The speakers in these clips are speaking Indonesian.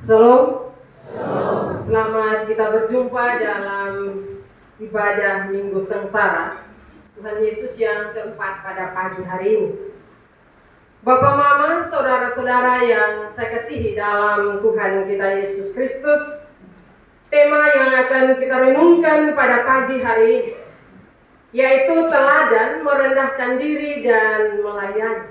Shalom. Selamat kita berjumpa dalam ibadah Minggu Sengsara Tuhan Yesus yang keempat pada pagi hari ini. Bapak, Mama, saudara-saudara yang saya kasihi dalam Tuhan kita Yesus Kristus, tema yang akan kita renungkan pada pagi hari ini yaitu teladan merendahkan diri dan melayani.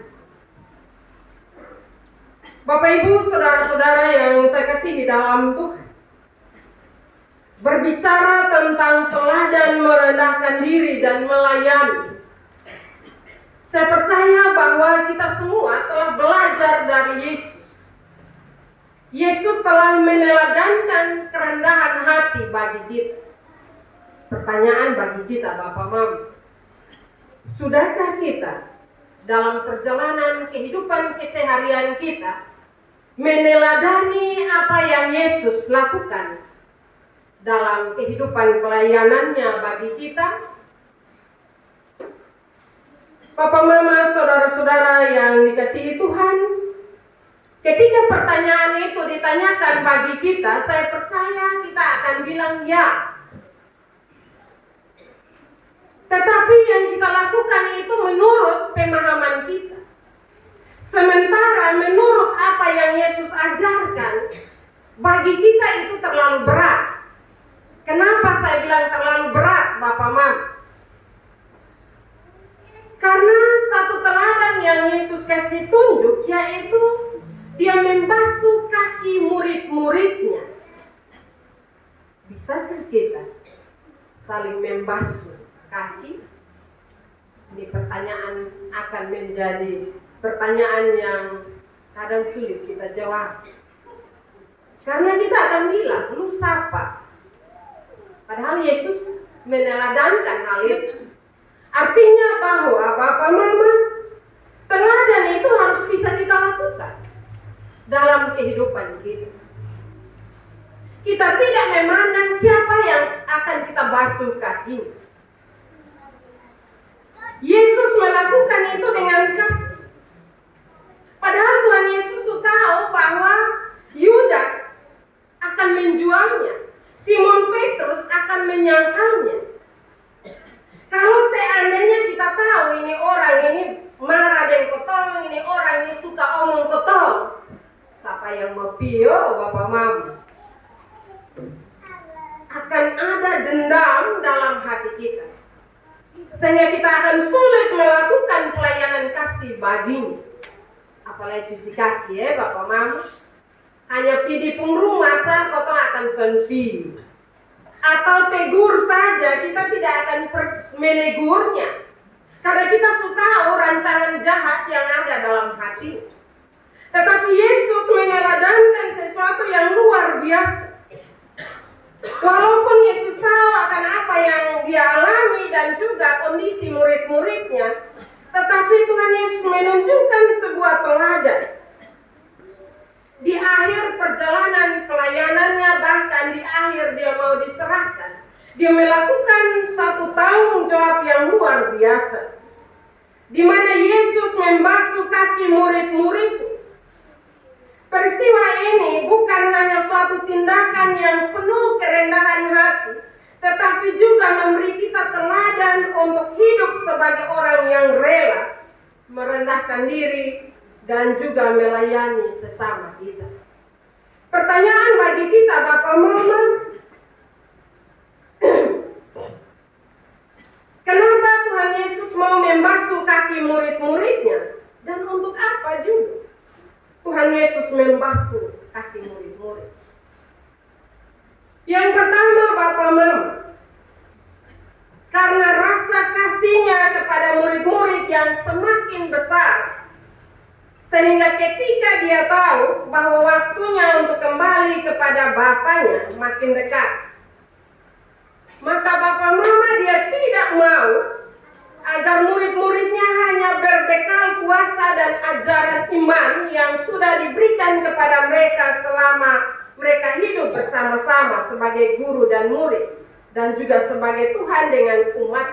Bapak, Ibu, saudara-saudara yang saya kasihi dalam Tuhan, berbicara tentang teladan merendahkan diri dan melayani, saya percaya bahwa kita semua telah belajar dari Yesus. Yesus telah meneladankan kerendahan hati bagi kita. Pertanyaan bagi kita, Bapak, Mama, sudahkah kita dalam perjalanan kehidupan keseharian kita meneladani apa yang Yesus lakukan dalam kehidupan pelayanannya bagi kita? Bapak, Mama, saudara-saudara yang dikasihi Tuhan, ketika pertanyaan itu ditanyakan bagi kita, saya percaya kita akan bilang ya. Tetapi yang kita lakukan itu menurut pemahaman kita. Sementara menurut apa yang Yesus ajarkan, bagi kita itu terlalu berat. Kenapa saya bilang terlalu berat, Bapak, Mama? Karena satu teladan yang Yesus kasih tunjuk, yaitu Dia membasuh kaki murid-muridnya. Bisakah kita saling membasuh kaki? Ini pertanyaan akan menjadi pertanyaan yang kadang sulit kita jawab. Karena kita akan bilang, lu siapa? Padahal Yesus meneladankan hal itu. Artinya bahwa Bapak, Mama, teladan itu harus bisa kita lakukan dalam kehidupan kita. Kita tidak memandang siapa yang akan kita basuh kakinya. Yesus melakukan itu dengan kasih. Padahal Tuhan Yesus tahu bahwa Yudas akan menjualnya, Simon Petrus akan menyangkalnya. Kalau seandainya kita tahu ini orang ini marah dan kotong, ini orang ini suka omong kotong, siapa yang mau pio, Bapak, Mama? Akan ada dendam dalam hati kita, sehingga kita akan sulit melakukan pelayanan kasih baginya. Apalagi cuci kaki ya, Bapak, Mama. Hanya pidi rumah saya kotong akan senpi. Atau tegur saja, kita tidak akan menegurnya. Karena kita sudah tahu rancangan jahat yang ada dalam hati. Tetapi Yesus meneladankan sesuatu yang luar biasa. Walaupun Yesus tahu akan apa yang dia alami dan juga kondisi murid-muridnya, tetapi Tuhan Yesus menunjukkan sebuah teladan. Di akhir perjalanan pelayanannya, bahkan di akhir dia mau diserahkan, dia melakukan satu tanggung jawab yang luar biasa, di mana Yesus membasuh kaki murid-murid. Peristiwa ini bukan hanya suatu tindakan yang penuh kerendahan hati, tetapi juga memberi kita teladan untuk hidup sebagai orang yang rela merendahkan diri dan juga melayani sesama kita. Pertanyaan bagi kita, Bapak, Mama, kenapa Tuhan Yesus mau membasuh kaki murid-muridnya? Dan untuk apa juga Tuhan Yesus membasuh kaki murid-murid? Yang pertama, Bapak, Mama, karena rasa kasihnya kepada murid-murid yang semakin besar, sehingga ketika dia tahu bahwa waktunya untuk kembali kepada Bapaknya makin dekat, maka Bapak, Mama, dia tidak mau agar murid-muridnya hanya berbekal kuasa dan ajaran iman yang sudah diberikan kepada mereka selama mereka hidup bersama-sama sebagai guru dan murid, dan juga sebagai Tuhan dengan umat.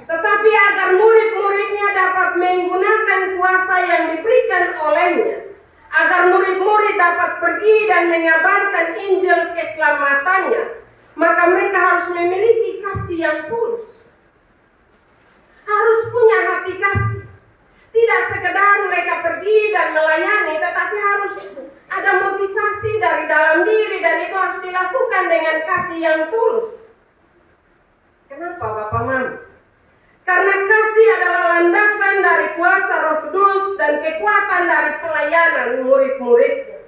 Tetapi agar murid-muridnya dapat menggunakan kuasa yang diberikan olehnya agar murid-murid dapat pergi dan mengabarkan Injil keselamatannya, maka mereka harus memiliki kasih yang tulus. Harus punya hati kasih. Tidak sekedar mereka pergi dan melayani, tetapi harus ada motivasi dari dalam diri, dan itu harus dilakukan dengan kasih yang tulus. Kenapa Bapak Mama? Karena kasih adalah landasan dari kuasa Roh Kudus dan kekuatan dari pelayanan murid-muridnya.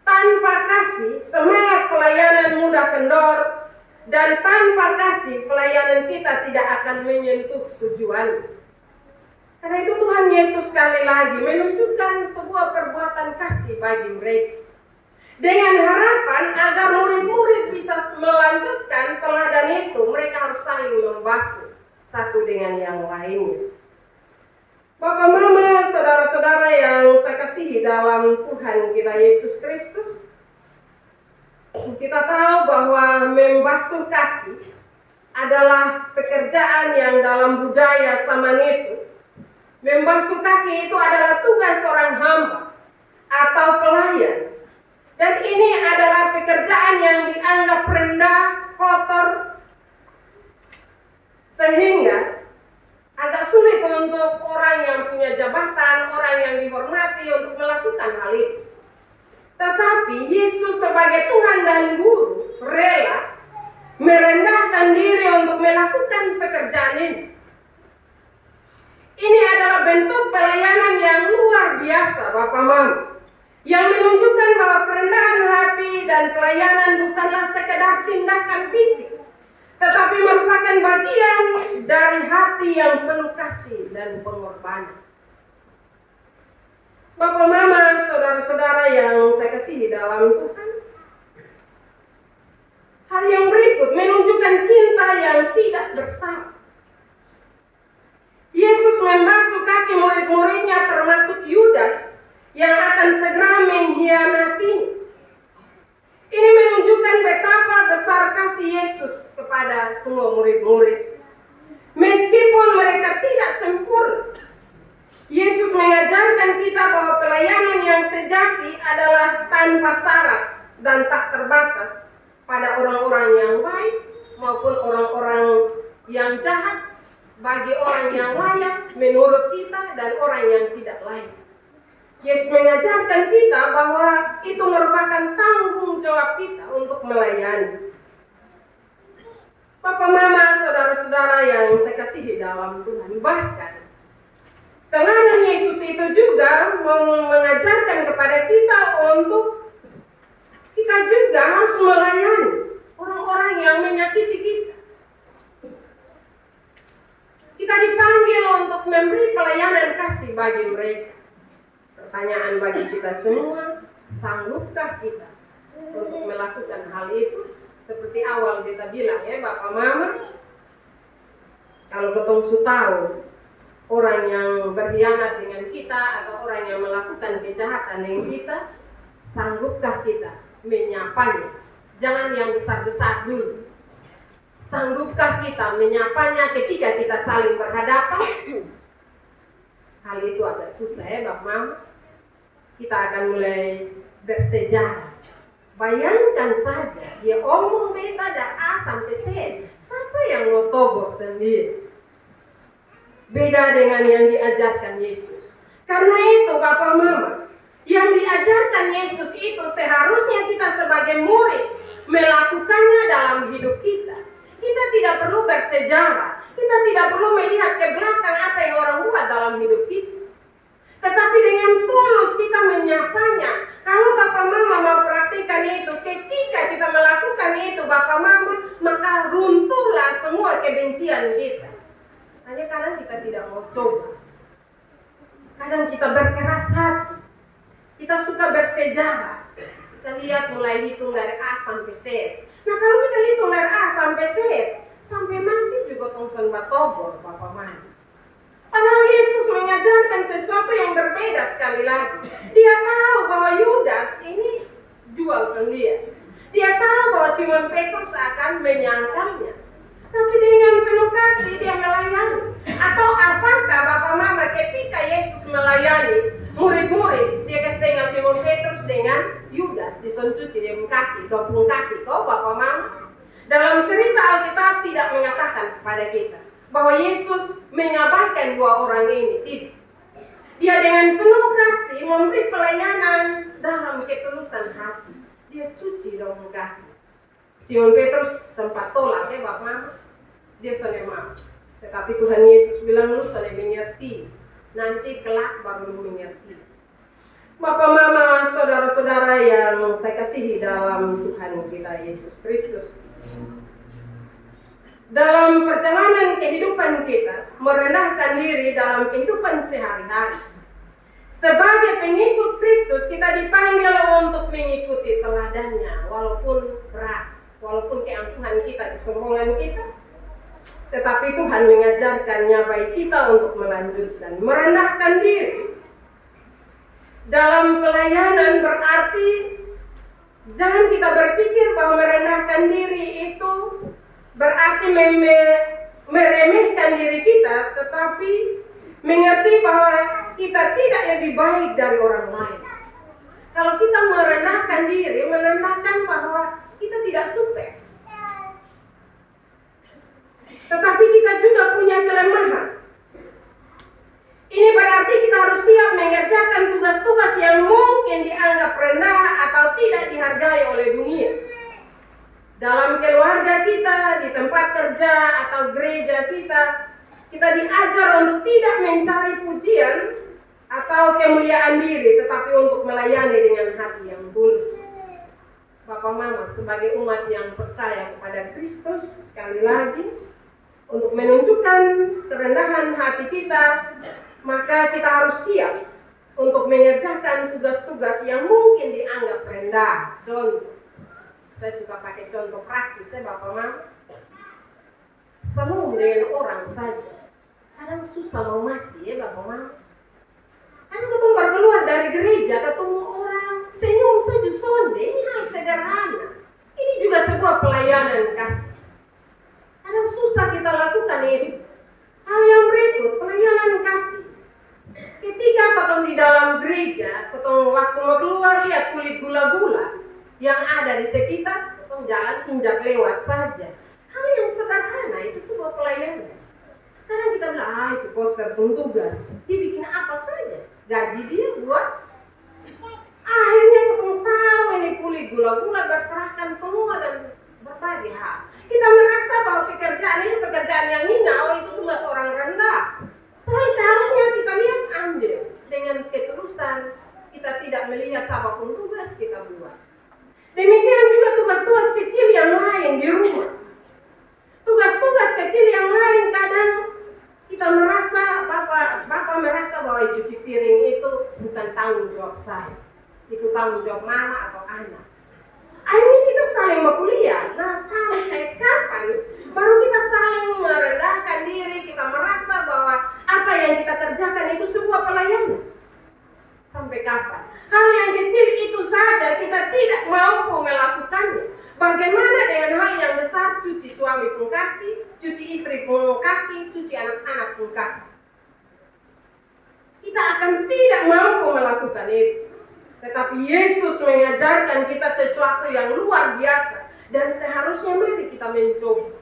Tanpa kasih, semangat pelayanan mudah kendor, dan tanpa kasih, pelayanan kita tidak akan menyentuh tujuan. Karena itu Tuhan Yesus sekali lagi menunjukkan sebuah perbuatan kasih bagi mereka, dengan harapan agar murid-murid bisa melanjutkan teladan itu. Mereka harus saling membasuh satu dengan yang lainnya. Bapak, Mama, saudara-saudara yang saya kasihi dalam Tuhan kita Yesus Kristus, kita tahu bahwa membasuh kaki adalah pekerjaan yang dalam budaya zaman itu, membasuh kaki itu adalah tugas seorang hamba atau pelayan. Dan ini adalah pekerjaan yang dianggap rendah, kotor, sehingga agak sulit untuk orang yang punya jabatan, orang yang dihormati untuk melakukan hal itu. Tetapi Yesus sebagai Tuhan dan Guru rela merendahkan diri untuk melakukan pekerjaan ini. Ini adalah bentuk pelayanan yang luar biasa, Bapak Mama, yang menunjukkan bahwa kerendahan hati dan pelayanan bukanlah sekedar tindakan fisik, tetapi merupakan bagian dari hati yang penuh kasih dan pengorbanan. Bapak, Mama, saudara-saudara yang saya kasihi dalam Tuhan, hal yang berikut menunjukkan cinta yang tidak bersalah. Yesus membasuh kaki murid-muridnya, termasuk Yudas yang akan segera mengkhianatinya. Ini menunjukkan betapa besar kasih Yesus kepada semua murid-murid. Meskipun mereka tidak sempurna, Yesus mengajarkan kita bahwa pelayanan yang sejati adalah tanpa syarat dan tak terbatas pada orang-orang yang baik maupun orang-orang yang jahat, bagi orang yang layak menurut kita dan orang yang tidak layak. Yesus mengajarkan kita bahwa itu merupakan tanggung jawab kita untuk melayani. Bapak, Mama, saudara-saudara yang saya kasihi dalam Tuhan, bahkan teladan Yesus itu juga mengajarkan kepada kita untuk kita juga harus melayani orang-orang yang menyakiti kita. Kita dipanggil untuk memberi pelayanan kasih bagi mereka. Pertanyaan bagi kita semua, sanggupkah kita untuk melakukan hal itu? Seperti awal kita bilang ya, Bapak Mama, kalau ketemu tahu orang yang berkhianat dengan kita atau orang yang melakukan kejahatan dengan kita, sanggupkah kita menyapanya? Jangan yang besar-besar dulu. Sanggupkah kita menyapanya ketika kita saling berhadapan? Hal itu agak susah ya, Bapak Mama. Kita akan mulai bersejarah. Bayangkan saja, dia omong beta dari A sampai Z. Siapa yang mau togo sendiri? Beda dengan yang diajarkan Yesus. Karena itu Bapak Mama, yang diajarkan Yesus itu seharusnya kita sebagai murid melakukannya dalam hidup kita. Kita tidak perlu bersejarah, kita tidak perlu melihat ke belakang apa yang orang buat dalam hidup kita. Tetapi dengan tulus kita menyapanya. Kalau Bapak Mama mau praktikkan itu, ketika kita melakukan itu Bapak Mama, maka runtuhlah semua kebencian kita. Hanya kadang kita tidak mau coba. Kadang kita berkeras hati. Kita suka bersejarah. Kita lihat mulai hitung dari A sampai Z. Nah kalau kita hitung dari A sampai Z, sampai mati juga tongson batobor Bapak Mama. Padahal Yesus mengajarkan sesuatu yang berbeda sekali lagi. Dia tahu bahwa Yudas ini jual sendiri. Dia tahu bahwa Simon Petrus akan menyangkalnya. Tapi dengan penuh kasih dia melayani. Atau apakah Bapak Mama ketika Yesus melayani murid-murid, dia kasih dengan kau pun kaki kau, Bapak Mama. Dalam cerita Alkitab tidak mengatakan kepada kita bahwa Yesus mengabaikan dua orang ini. Tidak. Dia dengan penuh kasih memberi pelayanan dalam ketulusan hati. Dia cuci dong kaki. Simon Petrus sempat tolak Bapak Mama. Dia sudah mau. Tetapi Tuhan Yesus bilang, lu sudah mengerti. Nanti kelak baru lu mengerti. Bapak Mama, saudara-saudara yang saya kasihi dalam Tuhan kita Yesus Kristus. Dalam perjalanan kehidupan kita, merendahkan diri dalam kehidupan sehari-hari. Sebagai pengikut Kristus, kita dipanggil untuk mengikuti teladannya, walaupun berat, walaupun keangkuhan kita, kesombongan kita. Tetapi Tuhan mengajarkannya bagi kita untuk melanjutkan, merendahkan diri. Dalam pelayanan berarti jangan kita berpikir bahwa merendahkan diri itu berarti meremehkan diri kita, tetapi mengerti bahwa kita tidak lebih baik dari orang lain. Kalau kita merendahkan diri, menandakan bahwa kita tidak super. Tetapi kita juga punya kelemahan. Ini berarti kita harus siap mengerjakan tugas-tugas yang mungkin dianggap rendah atau tidak dihargai oleh dunia. Dalam keluarga kita, di tempat kerja atau gereja kita diajar untuk tidak mencari pujian atau kemuliaan diri, tetapi untuk melayani dengan hati yang tulus. Bapak Mama, sebagai umat yang percaya kepada Kristus, sekali lagi, untuk menunjukkan kerendahan hati kita, maka kita harus siap untuk mengerjakan tugas-tugas yang mungkin dianggap rendah. Contoh, saya suka pakai contoh praktis Bapak Mama. Selalu dengan orang saja, kadang susah mau mati Bapak Mama. Kadang ketemu baru keluar dari gereja, ketemu orang, senyum saja sonde, ini hal sederhana. Ini juga sebuah pelayanan kasih. Kadang susah kita lakukan itu. Hal yang berikut, pelayanan kasih. Ketika ketemu di dalam gereja, ketemu waktu mau keluar, lihat kulit gula-gula yang ada di sekitar, ketemu jalan injak lewat saja. Hal yang sederhana, itu sebuah pelayanan. Kadang kita bilang, itu poster tugas. Dia bikin apa saja, gaji dia buat. Akhirnya ketemu tahu ini kulit gula-gula berserahkan semua dan berbagai hal. Kita merasa bahwa pekerjaan ini pekerjaan yang hina, itu tugas orang rendah. Padahal seharusnya kita lihat ambil dengan ketulusan, kita tidak melihat siapapun tugas kita buat. Demikian juga tugas-tugas kecil yang lain di rumah. Tugas-tugas kecil yang lain kadang kita merasa, Bapak merasa bahwa cuci piring itu bukan tanggung jawab saya. Itu tanggung jawab mama atau anak. Akhirnya kita saling berkuliah. Nah, sampai kapan baru kita saling merendahkan diri, kita merasa bahwa apa yang kita kerjakan itu sebuah pelayanan. Sampai kapan? Hal yang kecil itu saja kita tidak mampu melakukannya. Bagaimana dengan hal yang besar, cuci suami pun kaki, cuci istri pun kaki, cuci anak-anak pun kaki. Kita akan tidak mampu melakukan itu. Tetapi Yesus mengajarkan kita sesuatu yang luar biasa. Dan seharusnya mari kita mencoba.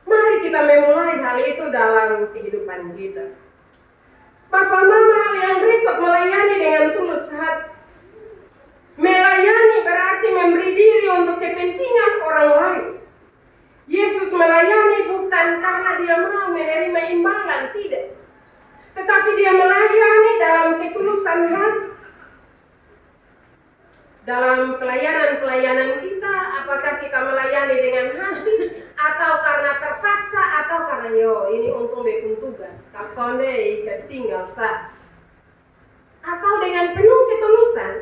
Mari kita memulai hal itu dalam kehidupan kita. Bapak Mama, hal yang berikut melayani dengan tulus hati. Melayani berarti memberi diri untuk kepentingan orang lain. Yesus melayani bukan karena dia mau menerima imbalan, tidak. Tetapi dia melayani dalam ketulusan hati. Dalam pelayanan-pelayanan kita, apakah kita melayani dengan hati atau karena terpaksa atau karena ini untung bekun tugas, kalsone ikas tinggal sah. Atau dengan penuh ketulusan,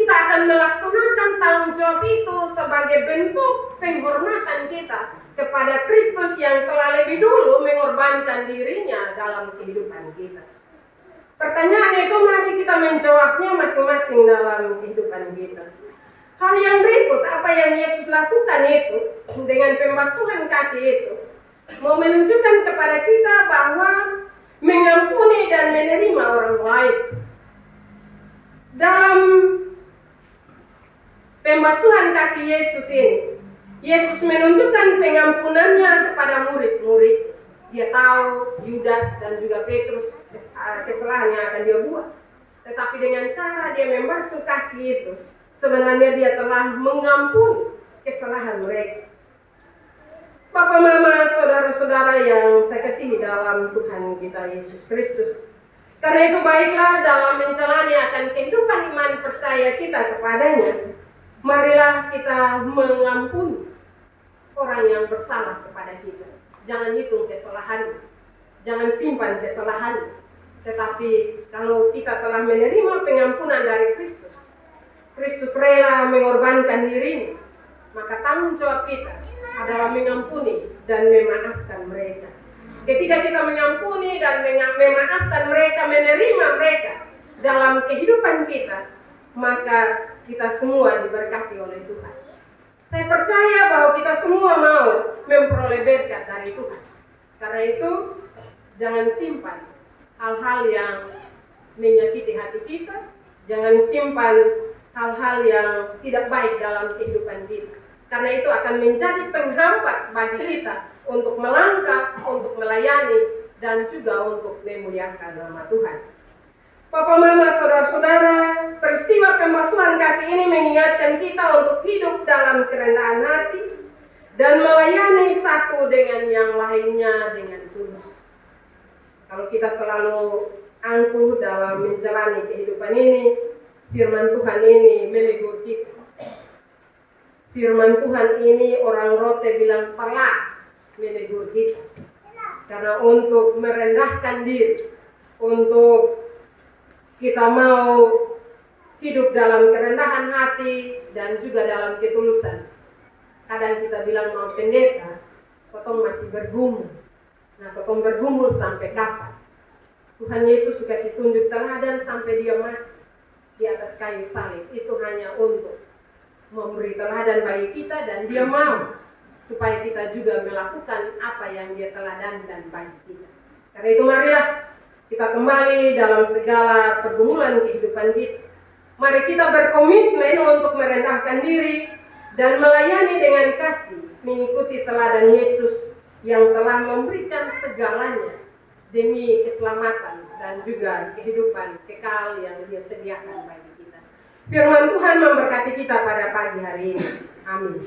kita akan melaksanakan tanggung jawab itu sebagai bentuk penghormatan kita kepada Kristus yang telah lebih dulu mengorbankan dirinya dalam kehidupan kita. Pertanyaan itu mari kita menjawabnya masing-masing dalam kehidupan kita. Hal yang berikut, apa yang Yesus lakukan itu dengan pembasuhan kaki itu mau menunjukkan kepada kita bahwa mengampuni dan menerima orang lain. Dalam pembasuhan kaki Yesus ini, Yesus menunjukkan pengampunannya kepada murid-murid. Dia tahu Yudas dan juga Petrus kesalahan yang akan dia buat. Tetapi dengan cara dia membasuh kaki itu, sebenarnya dia telah mengampuni kesalahan mereka. Bapak, Mama, saudara-saudara yang saya kasihi dalam Tuhan kita Yesus Kristus. Karena itu baiklah dalam menjalani akan kehidupan iman percaya kita kepadanya, marilah kita mengampuni orang yang bersalah kepada kita. Jangan hitung kesalahan, jangan simpan kesalahan. Tetapi kalau kita telah menerima pengampunan dari Kristus, Kristus rela mengorbankan dirinya, maka tanggung jawab kita adalah mengampuni dan memaafkan mereka. Ketika kita mengampuni dan memaafkan mereka, menerima mereka dalam kehidupan kita, maka kita semua diberkati oleh Tuhan. Saya percaya bahwa kita semua mau memperoleh berkat dari Tuhan. Karena itu, jangan simpan hal-hal yang menyakiti hati kita, jangan simpan hal-hal yang tidak baik dalam kehidupan kita. Karena itu akan menjadi penghambat bagi kita untuk melangkah, untuk melayani, dan juga untuk memuliakan nama Tuhan. Bapak, Mama, saudara-saudara, peristiwa pembasuhan kaki ini mengingatkan kita untuk hidup dalam kerendahan hati dan melayani satu dengan yang lainnya dengan tulus. Kalau kita selalu angkuh dalam menjalani kehidupan ini, firman Tuhan ini menegur kita. Firman Tuhan ini orang Rote bilang telah menegur kita. Karena untuk merendahkan diri, untuk kita mau hidup dalam kerendahan hati dan juga dalam ketulusan. Kadang kita bilang mau pendeta, potong masih bergumul. Nah, potong bergumul sampai kapan? Tuhan Yesus kasih tunjuk teladan sampai dia mati di atas kayu salib. Itu hanya untuk memberi teladan bagi kita, dan dia mau supaya kita juga melakukan apa yang dia teladankan bagi kita. Karena itu marilah kita kembali dalam segala pergumulan kehidupan kita. Mari kita berkomitmen untuk merendahkan diri dan melayani dengan kasih, mengikuti teladan Yesus yang telah memberikan segalanya demi keselamatan dan juga kehidupan kekal yang dia sediakan bagi kita. Firman Tuhan memberkati kita pada pagi hari ini. Amin.